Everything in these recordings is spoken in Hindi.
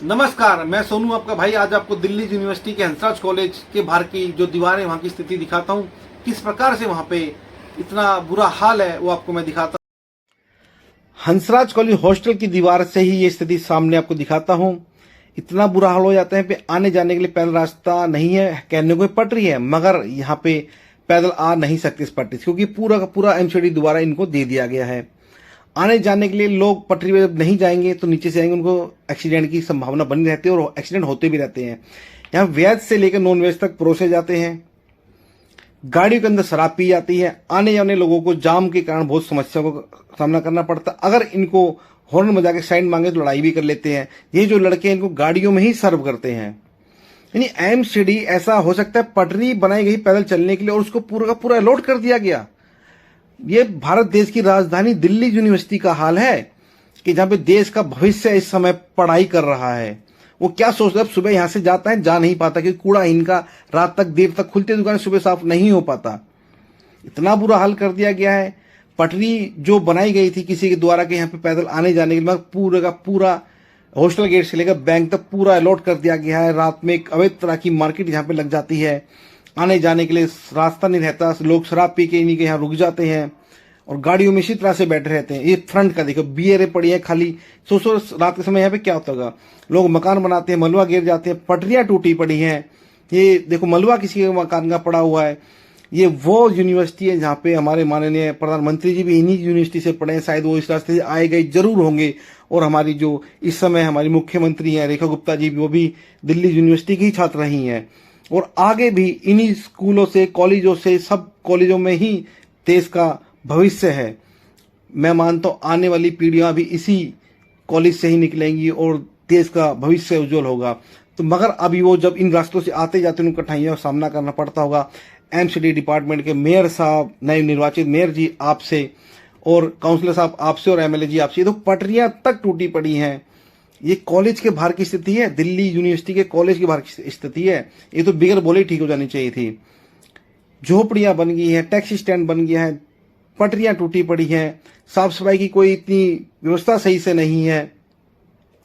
नमस्कार, मैं सोनू आपका भाई। आज आपको दिल्ली यूनिवर्सिटी के हंसराज कॉलेज के बाहर की जो दीवारें, वहां की स्थिति दिखाता हूं। किस प्रकार से वहां पे इतना बुरा हाल है वो आपको मैं दिखाता हूं। हंसराज कॉलेज हॉस्टल की दीवार से ही ये स्थिति सामने आपको दिखाता हूं। इतना बुरा हाल हो जाता है पे आने जाने के लिए पैदल रास्ता नहीं है। कहने को पटरी है मगर यहाँ पे पैदल आ नहीं सकते इस पटरी से, क्योंकि पूरा का पूरा एमसीडी दोबारा इनको दे दिया गया है। आने जाने के लिए लोग पटरी पे जब नहीं जाएंगे तो नीचे से आएंगे, उनको एक्सीडेंट की संभावना बनी रहती है और एक्सीडेंट होते भी रहते हैं। यहाँ वेज से लेकर नॉन वेज तक परोसे जाते हैं। गाड़ियों के अंदर शराब पी जाती है। आने जाने लोगों को जाम के कारण बहुत समस्याओं का सामना करना पड़ता है। अगर इनको हॉर्न बजा के साइड मांगे तो लड़ाई भी कर लेते हैं। ये जो लड़के हैं इनको गाड़ियों में ही सर्व करते हैं। यानी एमसीडी ऐसा हो सकता है पटरी बनाई गई पैदल चलने के लिए और उसको पूरा का पूरा अलॉट कर दिया गया। ये भारत देश की राजधानी दिल्ली यूनिवर्सिटी का हाल है कि जहां पे देश का भविष्य इस समय पढ़ाई कर रहा है। वो क्या सोचता है, सुबह यहां से जाता है जा नहीं पाता क्योंकि कूड़ा इनका रात तक देर तक खुलती दुकान सुबह साफ नहीं हो पाता। इतना बुरा हाल कर दिया गया है। पटरी जो बनाई गई थी किसी के द्वारा के यहाँ पे पैदल आने जाने के लिए पूरा का पूरा हॉस्टल गेट से लेकर बैंक तक पूरा अलॉट कर दिया गया है। रात में एक अवैध तरह की मार्केट यहाँ पे लग जाती है। आने जाने के लिए रास्ता नहीं रहता। लोग शराब पी के इन्हीं के यहाँ रुक जाते हैं और गाड़ियों में इसी तरह से बैठे रहते हैं। ये फ्रंट का देखो, बियरें पड़ी है खाली। सो रात के समय यहाँ पे क्या होता होगा, लोग मकान बनाते हैं, मलबा गिर जाते हैं, पटरियां टूटी पड़ी हैं। ये देखो मलबा किसी के मकान का पड़ा हुआ है। ये वो यूनिवर्सिटी है जहाँ पे हमारे माननीय प्रधानमंत्री जी भी इन्हीं यूनिवर्सिटी से पढ़े हैं। शायद वो इस रास्ते से आए गए जरूर होंगे। और हमारी जो इस समय हमारी मुख्यमंत्री हैं रेखा गुप्ता जी, वो भी दिल्ली यूनिवर्सिटी की ही छात्र रही हैं। और आगे भी इन्हीं स्कूलों से, कॉलेजों से, सब कॉलेजों में ही देश का भविष्य है। मैं मानता हूं आने वाली पीढ़ियां भी इसी कॉलेज से ही निकलेंगी और देश का भविष्य उज्जवल होगा। तो मगर अभी वो जब इन रास्तों से आते जाते उनको कठिनाइयों का सामना करना पड़ता होगा। एमसीडी डिपार्टमेंट के मेयर साहब, नए निर्वाचित मेयर जी आपसे, और काउंसलर साहब आपसे, और एमएलए जी आपसे, तो पटरियां तक टूटी पड़ी हैं। ये कॉलेज के बाहर की स्थिति है, दिल्ली यूनिवर्सिटी के कॉलेज के बाहर की स्थिति है। ये तो बिगर बोले ठीक हो जानी चाहिए थी। झोपड़ियां बन गई हैं, टैक्सी स्टैंड बन गया है, पटरियां टूटी पड़ी हैं, साफ सफाई की कोई इतनी व्यवस्था सही से नहीं है।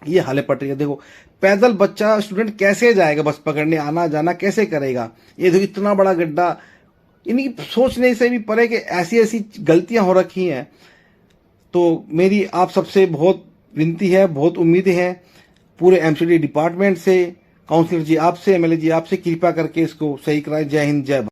ये हाल है पटरियां। देखो पैदल बच्चा स्टूडेंट कैसे जाएगा, बस पकड़ने आना जाना कैसे करेगा। ये देखो इतना बड़ा गड्ढा, इनकी सोचने से भी परे कि ऐसी ऐसी गलतियां हो रखी हैं। तो मेरी आप सबसे बहुत विनती है, बहुत उम्मीदें हैं पूरे एमसीडी डिपार्टमेंट से, काउंसलर जी आपसे, एमएलए जी आपसे, कृपया करके इसको सही कराएं। जय हिंद, जय भारत।